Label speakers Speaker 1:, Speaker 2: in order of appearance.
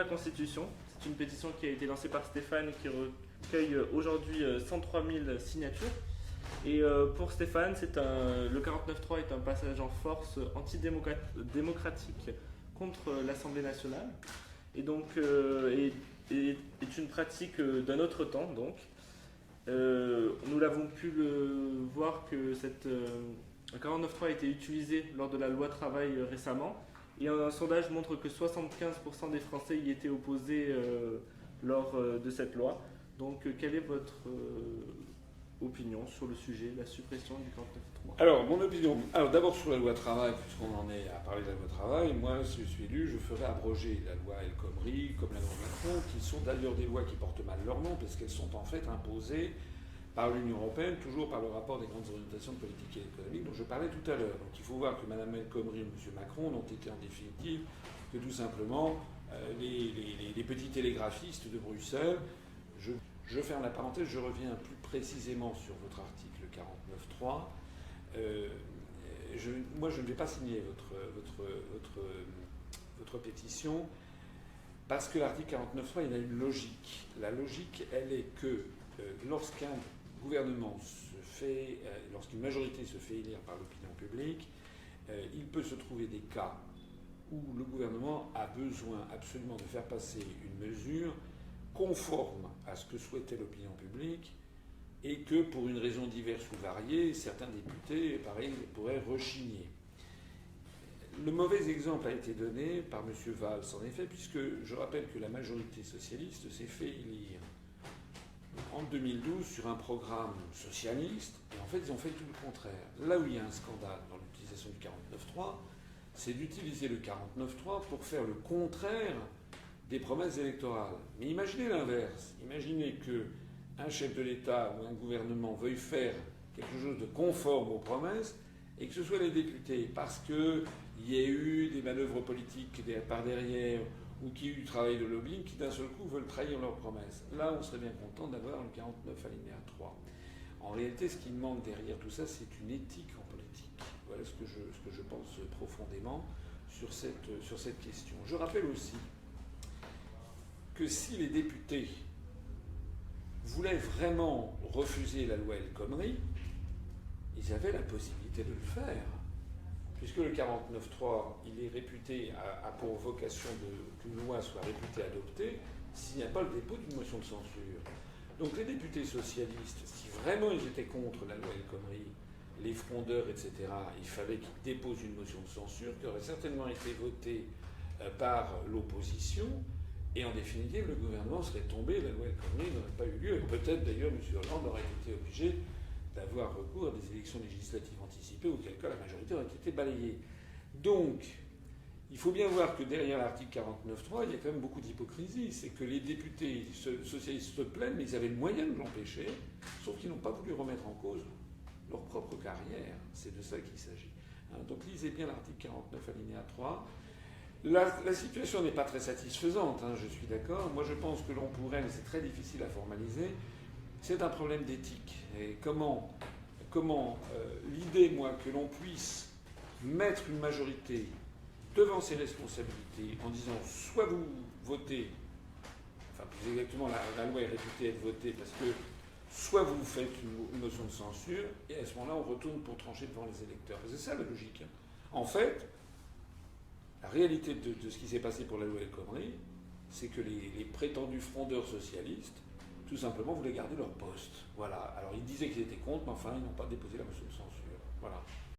Speaker 1: La Constitution, c'est une pétition qui a été lancée par Stéphane et qui recueille aujourd'hui 103 000 signatures. Et pour Stéphane, le 49.3 est un passage en force antidémocratique contre l'Assemblée nationale et donc est une pratique d'un autre temps. Donc, nous l'avons pu voir que le 49.3 a été utilisé lors de la loi travail récemment. Et un sondage montre que 75% des Français y étaient opposés lors de cette loi. Donc, quelle est votre opinion sur le sujet, la suppression du 49.3 ?
Speaker 2: Alors, mon opinion. Alors, d'abord sur la loi travail, puisqu'on en est à parler de la loi travail, moi, si je suis élu, je ferai abroger la loi El Khomri, comme la loi Macron, qui sont d'ailleurs des lois qui portent mal leur nom, parce qu'elles sont en fait imposées par l'Union européenne, toujours par le rapport des grandes orientations de politique et économique dont je parlais tout à l'heure. Donc il faut voir que Mme El Khomri et M. Macron n'ont été en définitive que tout simplement les petits télégraphistes de Bruxelles. Je ferme la parenthèse, je reviens plus précisément sur votre article 49.3. Moi, je ne vais pas signer votre pétition parce que l'article 49.3, il a une logique. La logique, elle est que lorsqu'un gouvernement lorsqu'une majorité se fait élire par l'opinion publique, il peut se trouver des cas où le gouvernement a besoin absolument de faire passer une mesure conforme à ce que souhaitait l'opinion publique et que, pour une raison diverse ou variée, certains députés, pareil, pourraient rechigner. Le mauvais exemple a été donné par M. Valls, en effet, puisque je rappelle que la majorité socialiste s'est fait élire en 2012 sur un programme socialiste, et en fait ils ont fait tout le contraire. Là où il y a un scandale dans l'utilisation du 49.3, c'est d'utiliser le 49.3 pour faire le contraire des promesses électorales. Mais imaginez l'inverse. Imaginez qu'un chef de l'État ou un gouvernement veuille faire quelque chose de conforme aux promesses et que ce soit les députés, parce qu'il y ait eu des manœuvres politiques par derrière ou qui ont eu du travail de lobbying, qui d'un seul coup veulent trahir leurs promesses. Là, on serait bien content d'avoir le 49 alinéa 3. En réalité, ce qui manque derrière tout ça, c'est une éthique en politique. Voilà ce que je pense profondément sur cette question. Je rappelle aussi que si les députés voulaient vraiment refuser la loi El Khomri, ils avaient la possibilité de le faire. Puisque le 49.3, il est réputé, a pour vocation qu'une loi soit réputée adoptée s'il n'y a pas le dépôt d'une motion de censure. Donc les députés socialistes, si vraiment ils étaient contre la loi El Khomri, les frondeurs, etc., il fallait qu'ils déposent une motion de censure qui aurait certainement été votée par l'opposition, et en définitive, le gouvernement serait tombé, la loi El Khomri n'aurait pas eu lieu, et peut-être d'ailleurs M. Hollande aurait été obligé d'avoir recours à des élections législatives anticipées, auquel cas la majorité aurait été balayée. Donc, il faut bien voir que derrière l'article 49.3, il y a quand même beaucoup d'hypocrisie. C'est que les députés socialistes se plaignent, mais ils avaient le moyen de l'empêcher, sauf qu'ils n'ont pas voulu remettre en cause leur propre carrière. C'est de ça qu'il s'agit. Donc lisez bien l'article 49 alinéa 3. La situation n'est pas très satisfaisante, je suis d'accord. Moi je pense que l'on pourrait, mais c'est très difficile à formaliser, c'est un problème d'éthique. Et comment l'idée, moi, que l'on puisse mettre une majorité devant ses responsabilités en disant soit vous votez, enfin plus exactement la loi est réputée être votée parce que soit vous faites une motion de censure et à ce moment-là on retourne pour trancher devant les électeurs. C'est ça la logique. En fait, la réalité de ce qui s'est passé pour la loi El Khomri, c'est que les prétendus frondeurs socialistes tout simplement voulaient garder leur poste. Voilà. Alors ils disaient qu'ils étaient contre, mais enfin ils n'ont pas déposé la motion de censure. Voilà.